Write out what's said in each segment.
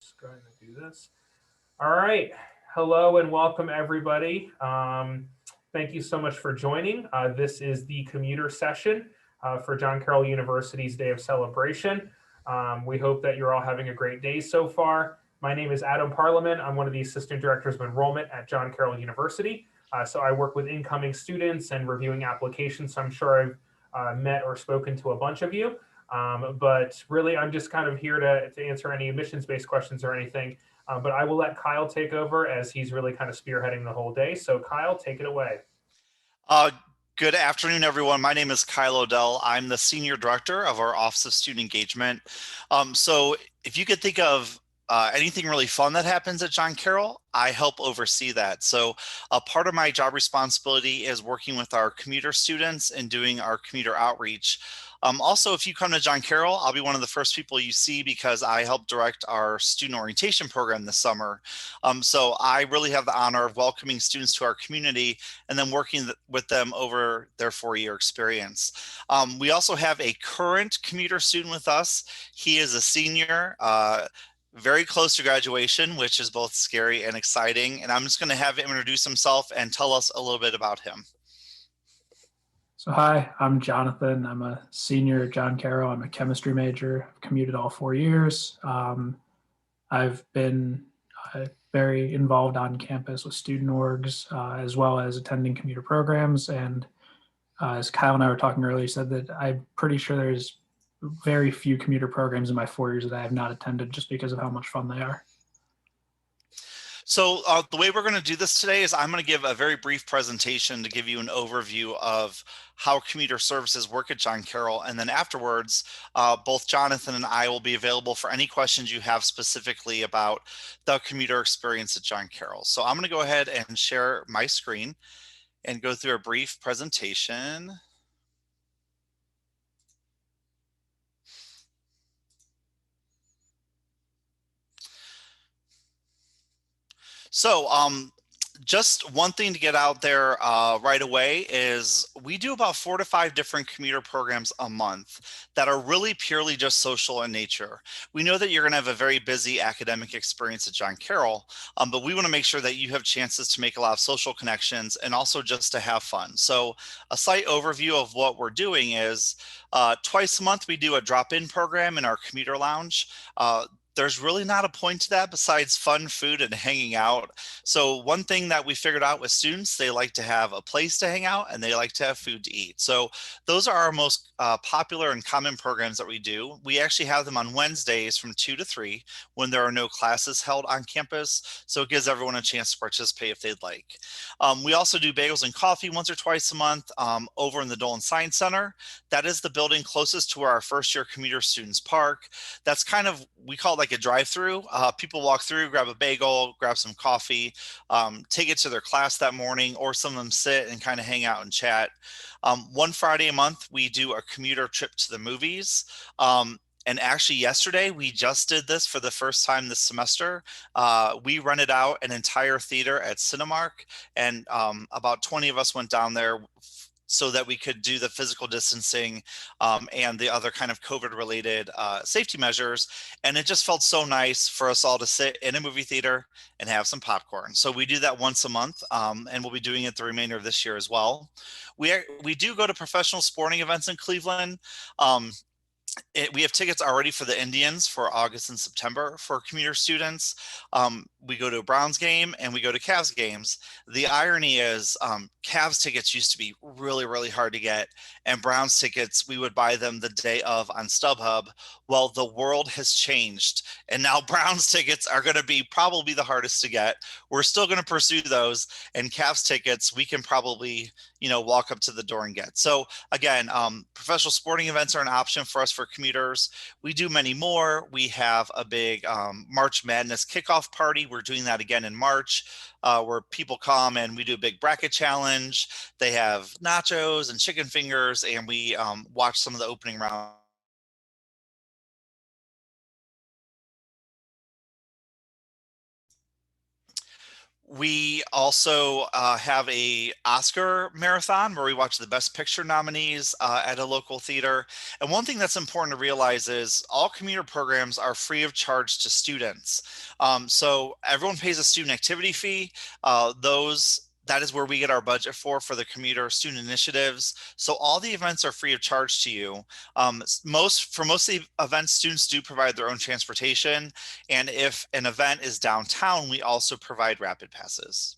Just go ahead and do this. All right. Hello and welcome, everybody. Thank you so much for joining. This is the commuter session for John Carroll University's Day of Celebration. We hope that you're all having a great day so far. My name is Adam Parliament. I'm one of the Assistant Directors of Enrollment at John Carroll University. So I work with incoming students and reviewing applications. So I'm sure I've met or spoken to a bunch of you. But really, I'm just kind of here to answer any admissions-based questions or anything. But I will let Kyle take over as he's really kind of spearheading the whole day. So Kyle, take it away. Uh, Good afternoon, everyone. My name is Kyle Odell. I'm the Senior Director of our Office of Student Engagement. So if you could think of anything really fun that happens at John Carroll, I help oversee that. So a part of my job responsibility is working with our commuter students and doing our commuter outreach. Also, if you come to John Carroll, I'll be one of the first people you see because I help direct our student orientation program this summer. So I really have the honor of welcoming students to our community and then working with them over their 4-year experience. We also have a current commuter student with us. He is a senior, very close to graduation, which is both scary and exciting. And I'm just going to have him introduce himself and tell us a little bit about him. So hi, I'm Jonathan. I'm a senior at John Carroll. I'm a chemistry major. I've commuted all 4 years. I've been very involved on campus with student orgs, as well as attending commuter programs. And as Kyle and I were talking earlier, he said that I'm pretty sure there's very few commuter programs in my 4 years that I have not attended just because of how much fun they are. So the way we're going to do this today is I'm going to give a very brief presentation to give you an overview of how commuter services work at John Carroll. And then afterwards, both Jonathan and I will be available for any questions you have specifically about the commuter experience at John Carroll. So I'm going to go ahead and share my screen and go through a brief presentation. So just one thing to get out there right away is we do about 4 to 5 different commuter programs a month that are really purely just social in nature. We know that you're going to have a very busy academic experience at John Carroll, but we want to make sure that you have chances to make a lot of social connections and also just to have fun. So a slight overview of what we're doing is twice a month we do a drop-in program in our commuter lounge. There's really not a point to that besides fun, food, and hanging out. So one thing that we figured out with students, they like to have a place to hang out and they like to have food to eat. So those are our most popular and common programs that we do. We actually have them on Wednesdays from 2 to 3 when there are no classes held on campus. So it gives everyone a chance to participate if they'd like. We also do bagels and coffee once or twice a month over in the Dolan Science Center. That is the building closest to where our first year commuter students park. That's kind of, we call it like a drive-through. People walk through, grab a bagel, grab some coffee, take it to their class that morning, or some of them sit and kind of hang out and chat. One Friday a month, we do a commuter trip to the movies. And actually yesterday, we just did this for the first time this semester. We rented out an entire theater at Cinemark, and about 20 of us went down there so that we could do the physical distancing and the other kind of COVID-related safety measures. And it just felt so nice for us all to sit in a movie theater and have some popcorn. So we do that once a month, and we'll be doing it the remainder of this year as well. We do go to professional sporting events in Cleveland. We have tickets already for the Indians for August and September for commuter students. We go to a Browns game and we go to Cavs games. The irony is Cavs tickets used to be really, really hard to get, and Browns tickets, we would buy them the day of on StubHub. Well, the world has changed, and now Browns tickets are going to be probably the hardest to get. We're still going to pursue those, and Cavs tickets, we can probably, walk up to the door and get. So again, professional sporting events are an option for us for commuters. We do many more. We have a big March Madness kickoff party. We're doing that again in March, where people come and we do a big bracket challenge. They have nachos and chicken fingers, and we watch some of the opening rounds. We also have a Oscar marathon where we watch the Best Picture nominees at a local theater. And one thing that's important to realize is all commuter programs are free of charge to students. So everyone pays a student activity fee. That is where we get our budget for the commuter student initiatives. So all the events are free of charge to you. For most of the events, students do provide their own transportation. And if an event is downtown, we also provide rapid passes.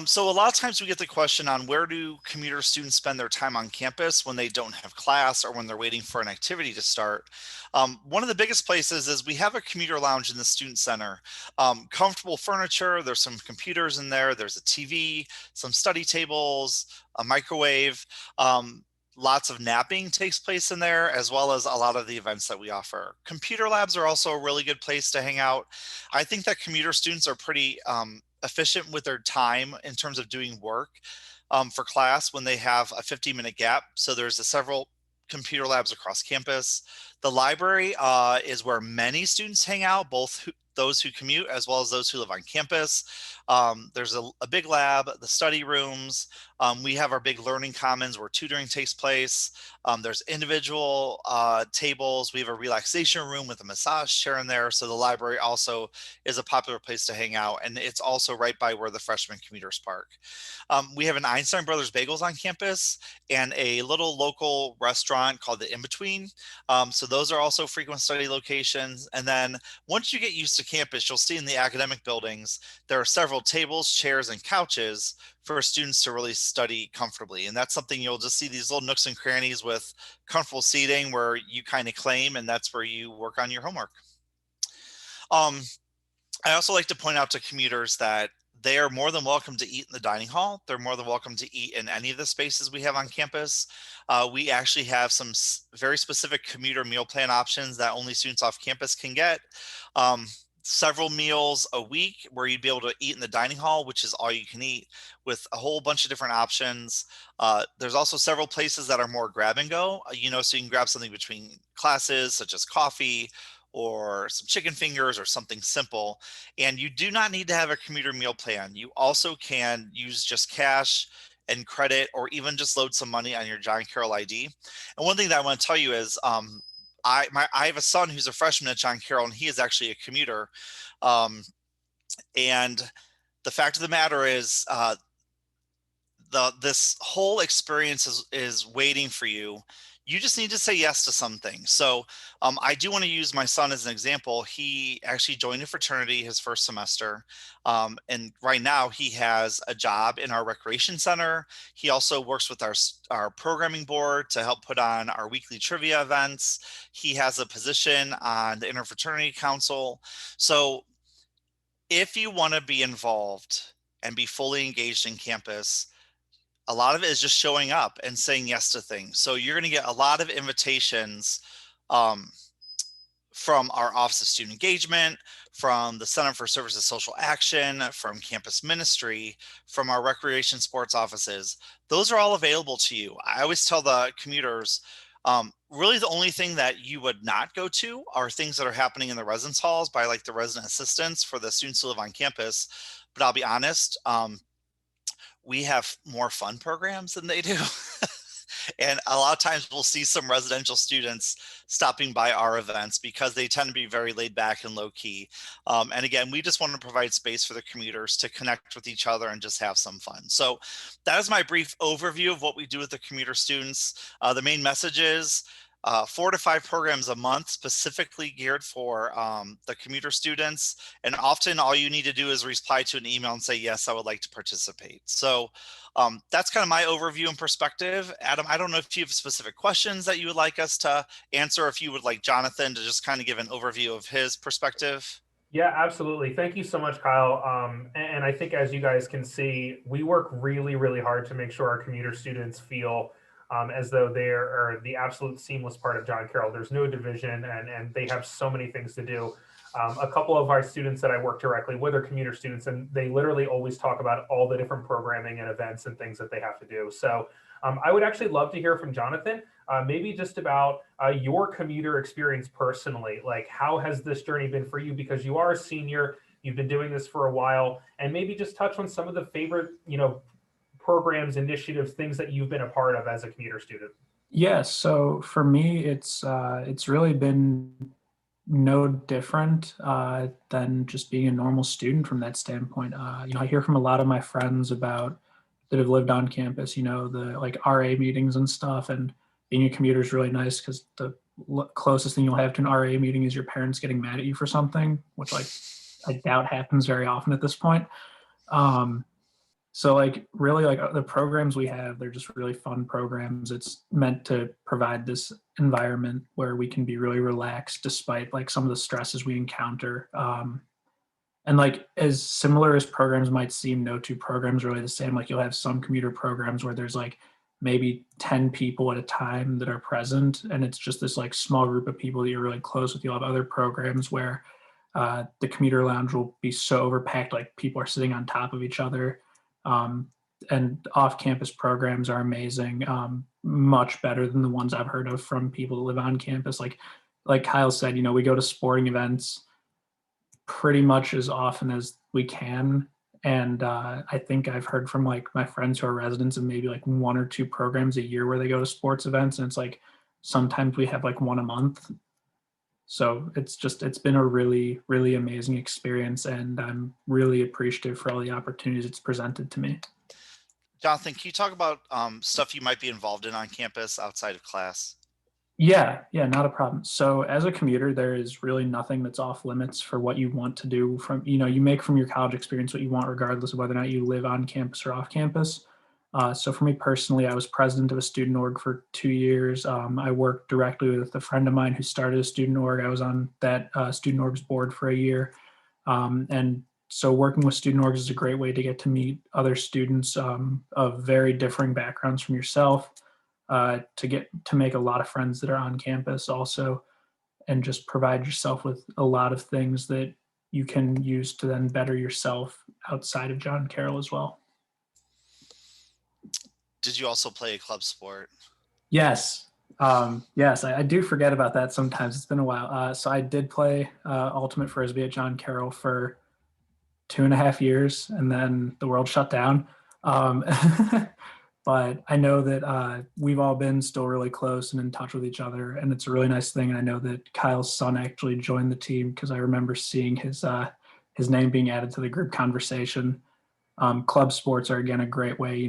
So a lot of times we get the question on where do commuter students spend their time on campus when they don't have class or when they're waiting for an activity to start. One of the biggest places is we have a commuter lounge in the student center. Comfortable furniture, there's some computers in there, there's a TV, some study tables, a microwave. Lots of napping takes place in there, as well as a lot of the events that we offer. Computer labs are also a really good place to hang out. I think that commuter students are pretty efficient with their time in terms of doing work for class when they have a 15-minute gap. So there's several computer labs across campus. The library is where many students hang out, both those who commute as well as those who live on campus. There's a big lab, the study rooms. We have our big learning commons where tutoring takes place. There's individual tables. We have a relaxation room with a massage chair in there. So the library also is a popular place to hang out. And it's also right by where the freshman commuters park. We have an Einstein Brothers Bagels on campus and a little local restaurant called the In-Between. So those are also frequent study locations. And then once you get used to campus, you'll see in the academic buildings, there are several tables, chairs, and couches for students to really study comfortably. And that's something you'll just see these little nooks and crannies with comfortable seating where you kind of claim, and that's where you work on your homework. I also like to point out to commuters that they are more than welcome to eat in the dining hall. They're more than welcome to eat in any of the spaces we have on campus. We actually have some very specific commuter meal plan options that only students off campus can get. Several meals a week where you'd be able to eat in the dining hall, which is all you can eat, with a whole bunch of different options. There's also several places that are more grab and go, so you can grab something between classes, such as coffee or some chicken fingers or something simple. And you do not need to have a commuter meal plan. You also can use just cash and credit, or even just load some money on your John Carroll ID. And one thing that I want to tell you is I have a son who's a freshman at John Carroll, and he is actually a commuter. And the fact of the matter is this whole experience is waiting for you. You just need to say yes to some things. So I do want to use my son as an example. He actually joined a fraternity his first semester. And right now he has a job in our recreation center. He also works with our programming board to help put on our weekly trivia events. He has a position on the interfraternity council. So if you want to be involved and be fully engaged in campus, a lot of it is just showing up and saying yes to things. So you're going to get a lot of invitations from our Office of Student Engagement, from the Center for Services Social Action, from campus ministry, from our recreation sports offices. Those are all available to you. I always tell the commuters, really the only thing that you would not go to are things that are happening in the residence halls by like the resident assistants for the students who live on campus. But I'll be honest, we have more fun programs than they do. And a lot of times we'll see some residential students stopping by our events because they tend to be very laid back and low key. And again, we just want to provide space for the commuters to connect with each other and just have some fun. So that is my brief overview of what we do with the commuter students. The main message is 4 to 5 programs a month specifically geared for the commuter students. And often all you need to do is reply to an email and say, yes, I would like to participate. So that's kind of my overview and perspective. Adam, I don't know if you have specific questions that you would like us to answer, if you would like Jonathan to just kind of give an overview of his perspective. Yeah, absolutely. Thank you so much, Kyle. And I think as you guys can see, we work really, really hard to make sure our commuter students feel as though they are the absolute seamless part of John Carroll. There's no division, and they have so many things to do. A couple of our students that I work directly with are commuter students, and they literally always talk about all the different programming and events and things that they have to do. So I would actually love to hear from Jonathan. maybe just about your commuter experience personally. Like, how has this journey been for you? Because you are a senior, you've been doing this for a while, and maybe just touch on some of the favorite, programs, initiatives, things that you've been a part of as a commuter student. Yeah, so for me, it's really been no different than just being a normal student from that standpoint. I hear from a lot of my friends about that have lived on campus, the like RA meetings and stuff, and being a commuter is really nice because the closest thing you'll have to an RA meeting is your parents getting mad at you for something, which like I doubt happens very often at this point. Um, so like really like the programs we have, they're just really fun programs. It's meant to provide this environment where we can be really relaxed despite like some of the stresses we encounter. And like as similar as programs might seem, no two programs are really the same. Like you'll have some commuter programs where there's like maybe 10 people at a time that are present, and it's just this like small group of people that you're really close with. You'll have other programs where the commuter lounge will be so overpacked, like people are sitting on top of each other. Um, and off-campus programs are amazing, much better than the ones I've heard of from people that live on campus. Like Kyle said, we go to sporting events pretty much as often as we can. And I think I've heard from like my friends who are residents of maybe like one or two programs a year where they go to sports events. And it's like sometimes we have like one a month. So it's been a really, really amazing experience. And I'm really appreciative for all the opportunities it's presented to me. Jonathan, can you talk about stuff you might be involved in on campus outside of class? Yeah, not a problem. So as a commuter, there is really nothing that's off limits for what you want to do from, you make from your college experience what you want, regardless of whether or not you live on campus or off campus. So for me personally, I was president of a student org for 2 years. I worked directly with a friend of mine who started a student org. I was on that student org's board for a year. And so working with student orgs is a great way to get to meet other students of very differing backgrounds from yourself, to make a lot of friends that are on campus also, and just provide yourself with a lot of things that you can use to then better yourself outside of John Carroll as well. Did you also play a club sport? Yes. Yes, I do forget about that sometimes. It's been a while. So I did play Ultimate Frisbee at John Carroll for 2.5 years, and then the world shut down. Um, but I know that we've all been still really close and in touch with each other, and it's a really nice thing. And I know that Kyle's son actually joined the team because I remember seeing his name being added to the group conversation. Club sports are again a great way.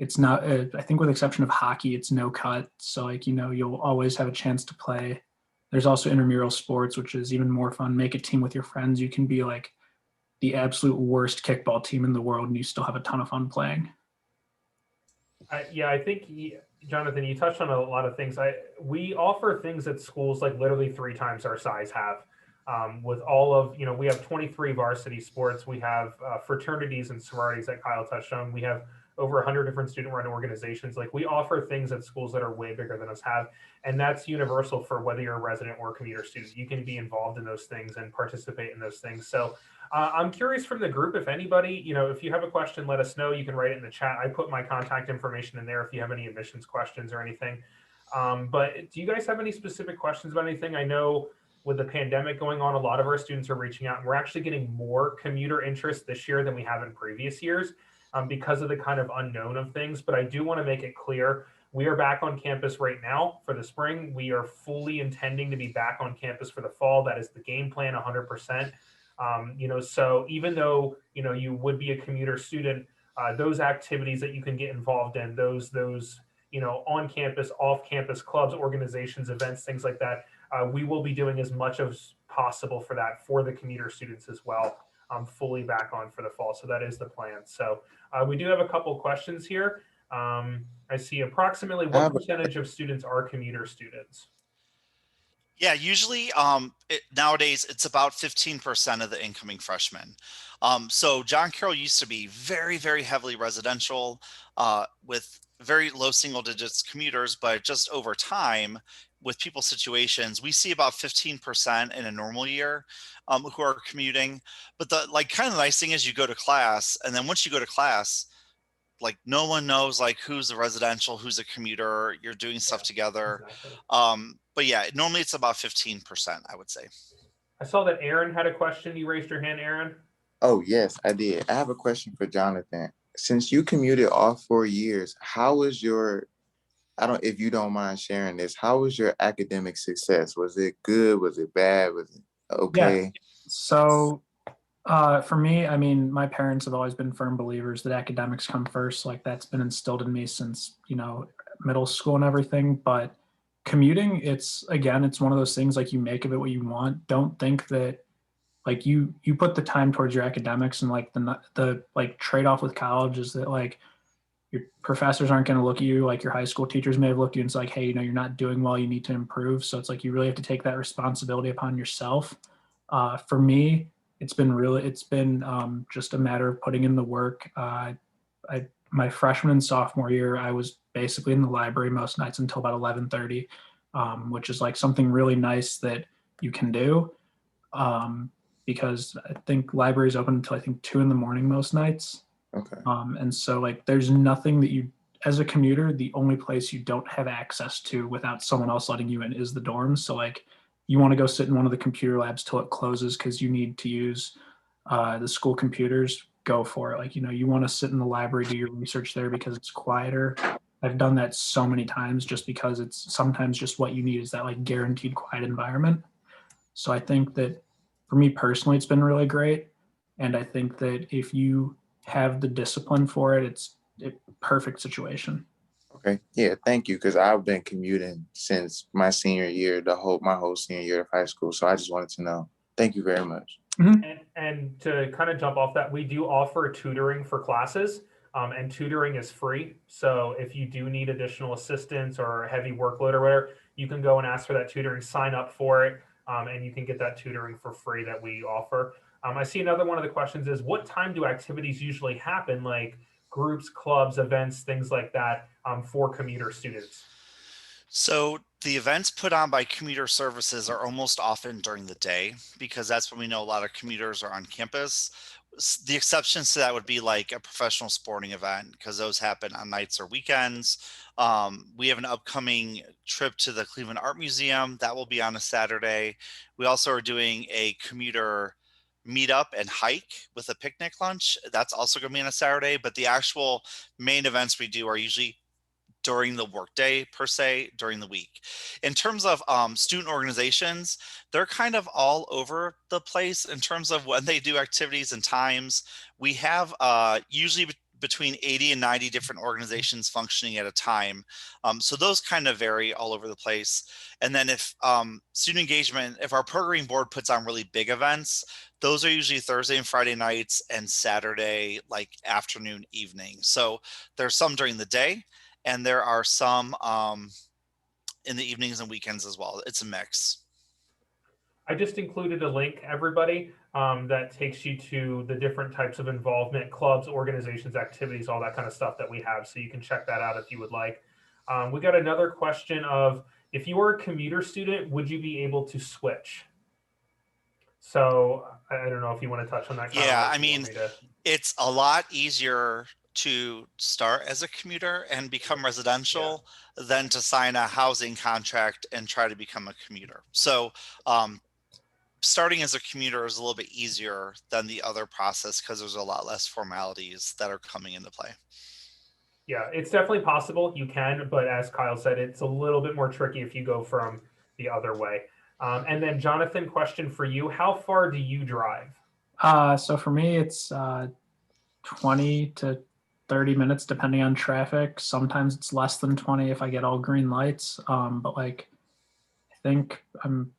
It's not. I think with the exception of hockey, it's no cut. So like you'll always have a chance to play. There's also intramural sports, which is even more fun. Make a team with your friends. You can be like the absolute worst kickball team in the world, and you still have a ton of fun playing. I think Jonathan, you touched on a lot of things. We offer things that schools like literally 3 times our size have. With all of we have 23 varsity sports. We have fraternities and sororities that Kyle touched on. We have over 100 different student-run organizations. Like, we offer things at schools that are way bigger than us have, and that's universal for whether you're a resident or a commuter student. You can be involved in those things and participate in those things. So I'm curious from the group, if anybody, if you have a question, let us know. You can write it in the chat. I put my contact information in there if you have any admissions questions or anything. But do you guys have any specific questions about anything? I know with the pandemic going on, a lot of our students are reaching out, and we're actually getting more commuter interest this year than we have in previous years, because of the kind of unknown of things. But I do want to make it clear, we are back on campus right now for the spring. We are fully intending to be back on campus for the fall. That is the game plan, 100%. So even though, you would be a commuter student, those activities that you can get involved in, those on campus, off campus clubs, organizations, events, things like that, we will be doing as much as possible for that for the commuter students as well. Fully back on for the fall. So that is the plan. So we do have a couple questions here. I see approximately what percentage of students are commuter students? Yeah, usually nowadays it's about 15% of the incoming freshmen. So John Carroll used to be very, very heavily residential with very low single digits commuters, but just over time with people's situations, we see about 15% in a normal year who are commuting. But the kind of nice thing is you go to class, and then once you go to class, like no one knows like who's a residential, who's a commuter. You're doing stuff together. Exactly. But yeah, normally it's about 15%, I would say. I saw that Aaron had a question. You raised your hand, Aaron. Oh, yes, I did. I have a question for Jonathan. Since you commuted all 4 years, how was your, I don't, if you don't mind sharing this, how was your academic success? Was it good? Was it bad? Was it okay? So for me, I mean, my parents have always been firm believers that academics come first. Like that's been instilled in me since, middle school and everything. But commuting, it's one of those things like you make of it what you want. Don't think that like you put the time towards your academics, and like the like trade-off with college is that like your professors aren't going to look at you like your high school teachers may have looked at you and it's like, hey, you're not doing well, you need to improve. So it's like you really have to take that responsibility upon yourself. For me, it's been just a matter of putting in the work. My freshman and sophomore year, I was basically in the library most nights until about 11:30, which is like something really nice that you can do. Because I think libraries open until I think 2 a.m. most nights. Okay. And so like there's nothing that you, as a commuter, the only place you don't have access to without someone else letting you in is the dorms. So like you want to go sit in one of the computer labs till it closes because you need to use the school computers, go for it. Like, you want to sit in the library, do your research there because it's quieter. I've done that so many times just because it's sometimes just what you need is that like guaranteed quiet environment. So I think that for me personally, it's been really great. And I think that if you have the discipline for it, it's a perfect situation. Okay. Yeah, thank you. Because I've been commuting since my senior year, my whole senior year of high school. So I just wanted to know. Thank you very much. And to kind of jump off that, we do offer tutoring for classes, and tutoring is free. So if you do need additional assistance or heavy workload or whatever, you can go and ask for that tutoring, sign up for it, and you can get that tutoring for free that we offer. I see another one of the questions is, what time do activities usually happen, like groups, clubs, events, things like that, for commuter students? So the events put on by commuter services are almost often during the day because that's when we know a lot of commuters are on campus. The exceptions to that would be like a professional sporting event because those happen on nights or weekends. We have an upcoming trip to the Cleveland Art Museum that will be on a Saturday. We also are doing a commuter meetup and hike with a picnic lunch. That's also going to be on a Saturday, but the actual main events we do are usually during the workday per se during the week. In terms of student organizations, they're kind of all over the place in terms of when they do activities and times. We have usually between 80 and 90 different organizations functioning at a time. So those kind of vary all over the place. And then if student engagement, if our programming board puts on really big events, those are usually Thursday and Friday nights and Saturday, like afternoon, evening. So there's some during the day, and there are some in the evenings and weekends as well. It's a mix. I just included a link, everybody, that takes you to the different types of involvement, clubs, organizations, activities, all that kind of stuff that we have. So you can check that out if you would like. We got another question of, if you were a commuter student, would you be able to switch? So I don't know if you want to touch on that. Kyle, Yeah, or I if you want mean, me to. it's a lot easier to start as a commuter and become residential than to sign a housing contract and try to become a commuter. So starting as a commuter is a little bit easier than the other process because there's a lot less formalities that are coming into play. Yeah, it's definitely possible. You can, but as Kyle said, it's a little bit more tricky if you go from the other way. And then Jonathan, question for you. How far do you drive? So for me, it's 20 to 30 minutes, depending on traffic. Sometimes it's less than 20 if I get all green lights. But like, I think I'm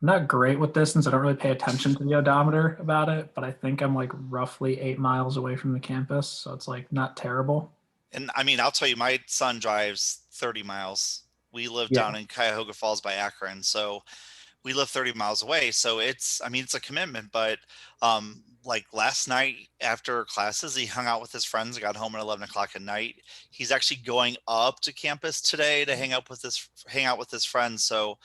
not great with distance. I don't really pay attention to the odometer about it, but I think I'm like roughly 8 miles away from the campus. So it's like not terrible. And I mean, I'll tell you, my son drives 30 miles. We live Yeah. down in Cuyahoga Falls by Akron. So we live 30 miles away. So it's, I mean, it's a commitment, but like last night after classes, he hung out with his friends, got home at 11 o'clock at night. He's actually going up to campus today to hang out with his friends. So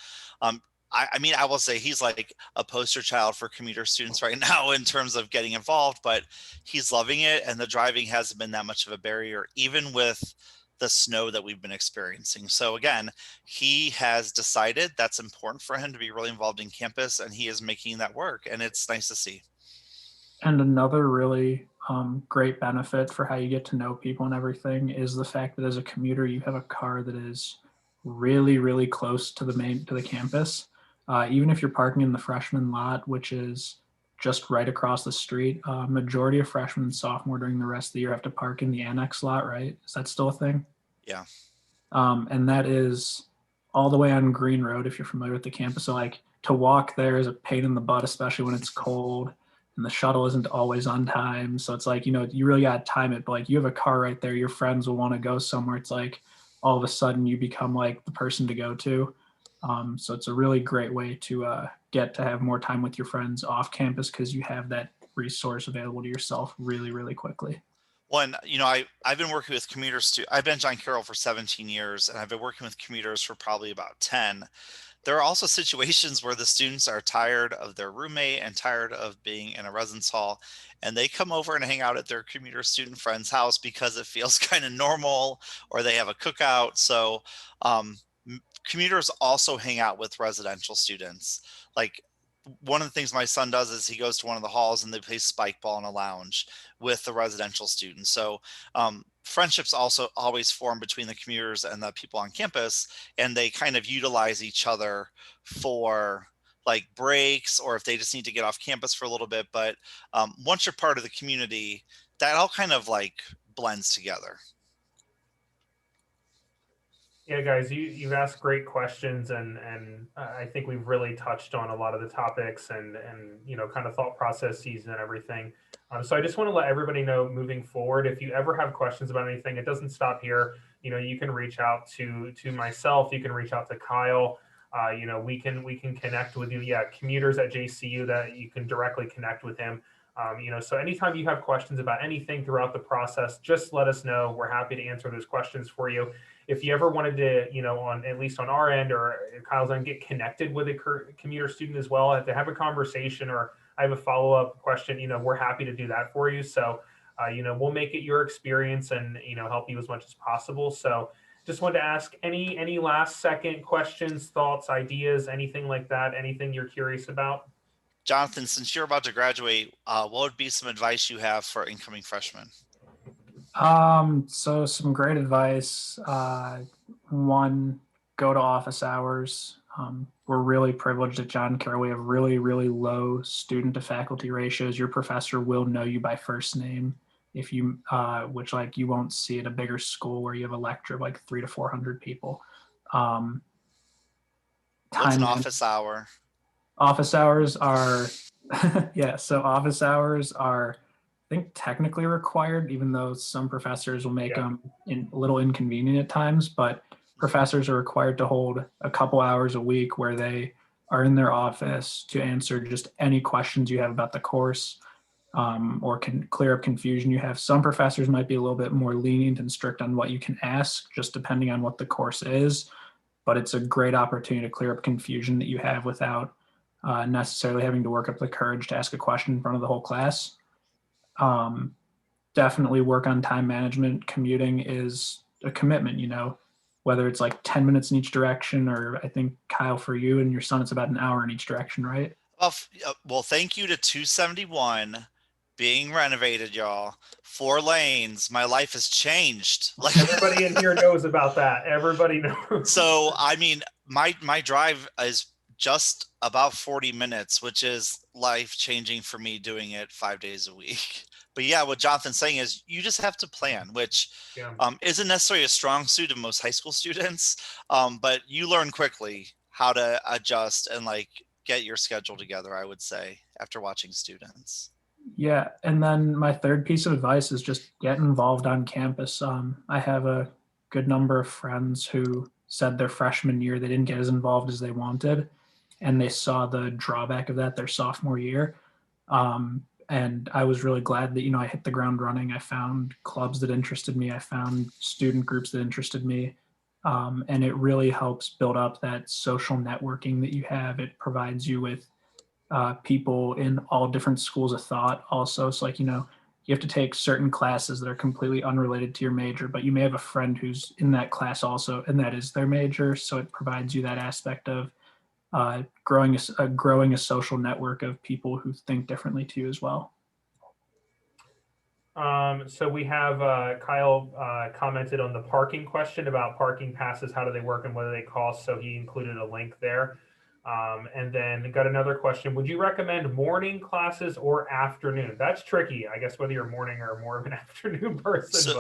I mean, I will say he's like a poster child for commuter students right now in terms of getting involved, but he's loving it. And the driving hasn't been that much of a barrier, even with the snow that we've been experiencing. So again, he has decided that's important for him to be really involved in campus, and he is making that work. And it's nice to see. And another really great benefit for how you get to know people and everything is the fact that as a commuter, you have a car that is really, really close to the campus. Even if you're parking in the freshman lot, which is just right across the street, majority of freshmen and sophomore during the rest of the year have to park in the annex lot, right? Is that still a thing? Yeah. And that is all the way on Green Road, if you're familiar with the campus. So like to walk there is a pain in the butt, especially when it's cold and the shuttle isn't always on time. So it's like, you really got to time it. But like you have a car right there, your friends will want to go somewhere. It's like all of a sudden you become like the person to go to. So it's a really great way to get to have more time with your friends off campus because you have that resource available to yourself really, really quickly. One, I've been working with commuters I've been John Carroll for 17 years, and I've been working with commuters for probably about 10. There are also situations where the students are tired of their roommate and tired of being in a residence hall, and they come over and hang out at their commuter student friend's house because it feels kind of normal, or they have a cookout. So commuters also hang out with residential students. Like one of the things my son does is he goes to one of the halls and they play spike ball in a lounge with the residential students. So friendships also always form between the commuters and the people on campus, and they kind of utilize each other for like breaks, or if they just need to get off campus for a little bit. But once you're part of the community, that all kind of like blends together. Yeah, guys, you've asked great questions, and I think we've really touched on a lot of the topics and kind of thought processes and everything. So I just want to let everybody know moving forward, if you ever have questions about anything, it doesn't stop here. You can reach out to myself. You can reach out to Kyle. We can connect with you. Yeah, commuters at JCU, that you can directly connect with him. So anytime you have questions about anything throughout the process, just let us know. We're happy to answer those questions for you. If you ever wanted to, at least on our end or Kyle's end, get connected with a commuter student as well, to have a conversation, or I have a follow-up question, we're happy to do that for you. So, we'll make it your experience and, help you as much as possible. So just wanted to ask any last second questions, thoughts, ideas, anything like that, anything you're curious about? Jonathan, since you're about to graduate, what would be some advice you have for incoming freshmen? So some great advice. One, go to office hours. We're really privileged at John Carroll. We have really, really low student to faculty ratios. Your professor will know you by first name if you, which like you won't see at a bigger school where you have a lecture of like 300 to 400 people. What's an office hour? Office hours are, yeah. So office hours are, I think, technically required, even though some professors will make them a little inconvenient at times. But professors are required to hold a couple hours a week where they are in their office to answer just any questions you have about the course, or can clear up confusion you have. Some professors might be a little bit more lenient and strict on what you can ask, just depending on what the course is. But it's a great opportunity to clear up confusion that you have without necessarily having to work up the courage to ask a question in front of the whole class. Definitely work on time management. Commuting is a commitment, whether it's like 10 minutes in each direction, or I think, Kyle, for you and your son, it's about an hour in each direction, right? Well, thank you to 271 being renovated, y'all. 4 lanes. My life has changed. Like everybody in here knows about that. Everybody knows. So, I mean, my drive is just about 40 minutes, which is life changing for me doing it 5 days a week. But yeah, what Jonathan's saying is you just have to plan, which isn't necessarily a strong suit of most high school students. But you learn quickly how to adjust and like get your schedule together, I would say, after watching students. Yeah. And then my third piece of advice is just get involved on campus. I have a good number of friends who said their freshman year they didn't get as involved as they wanted, and they saw the drawback of that their sophomore year. And I was really glad that, I hit the ground running. I found clubs that interested me. I found student groups that interested me. And it really helps build up that social networking that you have. It provides you with people in all different schools of thought also. It's like, you know, you have to take certain classes that are completely unrelated to your major, but you may have a friend who's in that class also, and that is their major. So it provides you that aspect of growing a social network of people who think differently to you as well. So we have Kyle commented on the parking question about parking passes. How do they work and what do they cost? So he included a link there. And then got another question. Would you recommend morning classes or afternoon? That's tricky, I guess, whether you're morning or more of an afternoon person.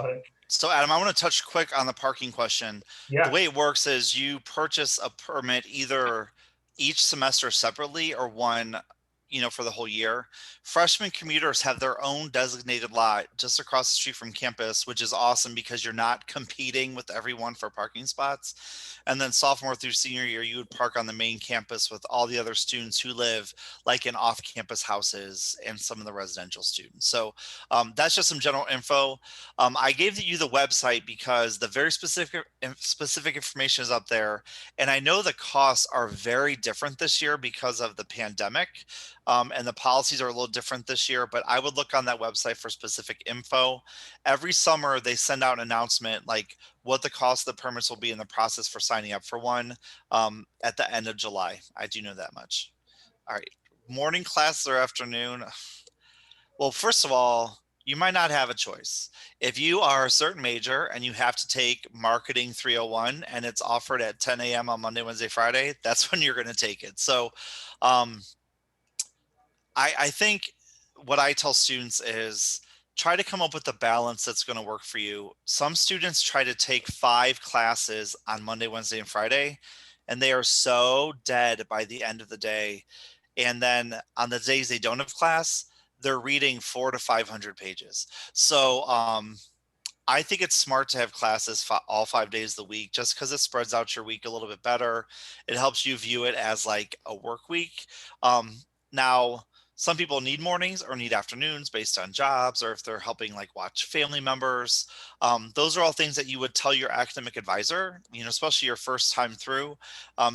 So Adam, I want to touch quick on the parking question. Yeah. The way it works is you purchase a permit either each semester separately or one, you know, for the whole year. Freshman commuters have their own designated lot just across the street from campus, which is awesome because you're not competing with everyone for parking spots. And then sophomore through senior year, you would park on the main campus with all the other students who live like in off-campus houses and some of the residential students. So that's just some general info. I gave you the website because the very specific information is up there. And I know the costs are very different this year because of the pandemic. And the policies are a little different this year, but I would look on that website for specific info. Every summer, they send out an announcement like what the cost of the permits will be in the process for signing up for one at the end of July. I do know that much. All right. Morning classes or afternoon? Well, first of all, you might not have a choice. If you are a certain major and you have to take marketing 301 and it's offered at 10 a.m. on Monday, Wednesday, Friday, that's when you're going to take it. So I think what I tell students is try to come up with a balance that's going to work for you. Some students try to take 5 classes on Monday, Wednesday, and Friday, and they are so dead by the end of the day. And then on the days they don't have class, they're reading 400 to 500 pages. So I think it's smart to have classes all 5 days of the week just because it spreads out your week a little bit better. It helps you view it as like a work week. Now, some people need mornings or need afternoons based on jobs or if they're helping like watch family members. Those are all things that you would tell your academic advisor, you know, especially your first time through,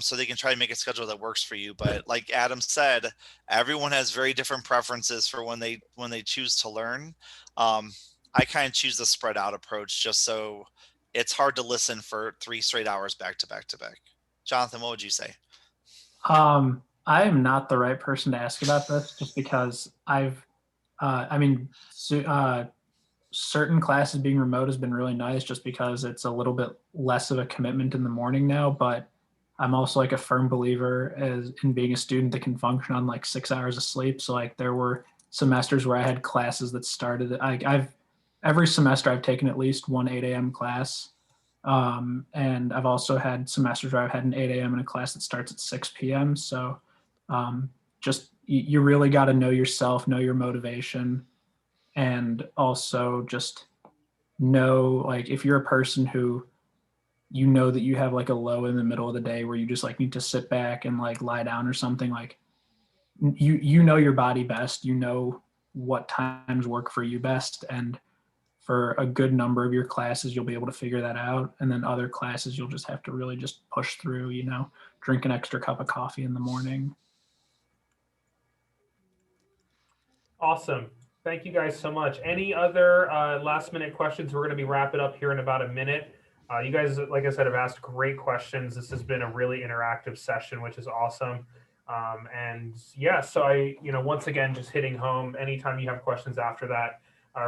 so they can try to make a schedule that works for you. But like Adam said, everyone has very different preferences for when they choose to learn. I kind of choose the spread out approach just so it's hard to listen for 3 straight hours back to back to back. Jonathan, what would you say? I am not the right person to ask about this just because certain classes being remote has been really nice just because it's a little bit less of a commitment in the morning now, but I'm also like a firm believer in being a student that can function on like 6 hours of sleep. So like there were semesters where I had classes that started, every semester I've taken at least one 8 a.m. class. And I've also had semesters where I've had an 8 a.m. in a class that starts at 6 p.m. So just you really got to know yourself, know your motivation, and also just know like if you're a person who you know that you have like a low in the middle of the day where you just like need to sit back and like lie down or something, like you know your body best, you know what times work for you best, and for a good number of your classes, you'll be able to figure that out. And then other classes, you'll just have to really just push through, you know, drink an extra cup of coffee in the morning. Awesome. Thank you guys so much. Any other last minute questions? We're going to be wrapping up here in about a minute. You guys, like I said, have asked great questions. This has been a really interactive session, which is awesome. And yeah, so once again, just hitting home, anytime you have questions after that,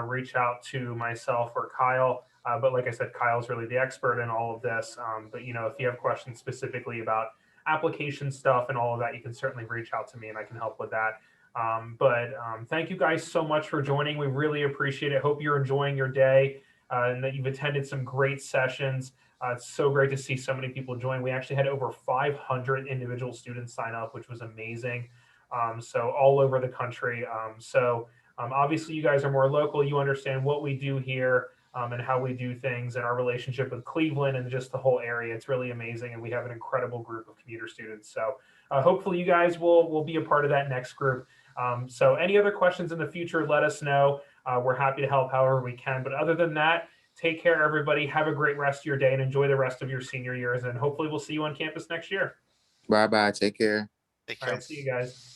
reach out to myself or Kyle. But like I said, Kyle's really the expert in all of this. But if you have questions specifically about application stuff and all of that, you can certainly reach out to me and I can help with that. Thank you guys so much for joining. We really appreciate it. Hope you're enjoying your day and that you've attended some great sessions. It's so great to see so many people join. We actually had over 500 individual students sign up, which was amazing. So all over the country. Obviously you guys are more local. You understand what we do here and how we do things and our relationship with Cleveland and just the whole area. It's really amazing. And we have an incredible group of commuter students. So hopefully you guys will be a part of that next group. So any other questions in the future, let us know. We're happy to help however we can. But other than that, Take care, everybody. Have a great rest of your day and enjoy the rest of your senior years. And hopefully we'll see you on campus next year. Bye-bye. Take care. Take All care. right, see you guys.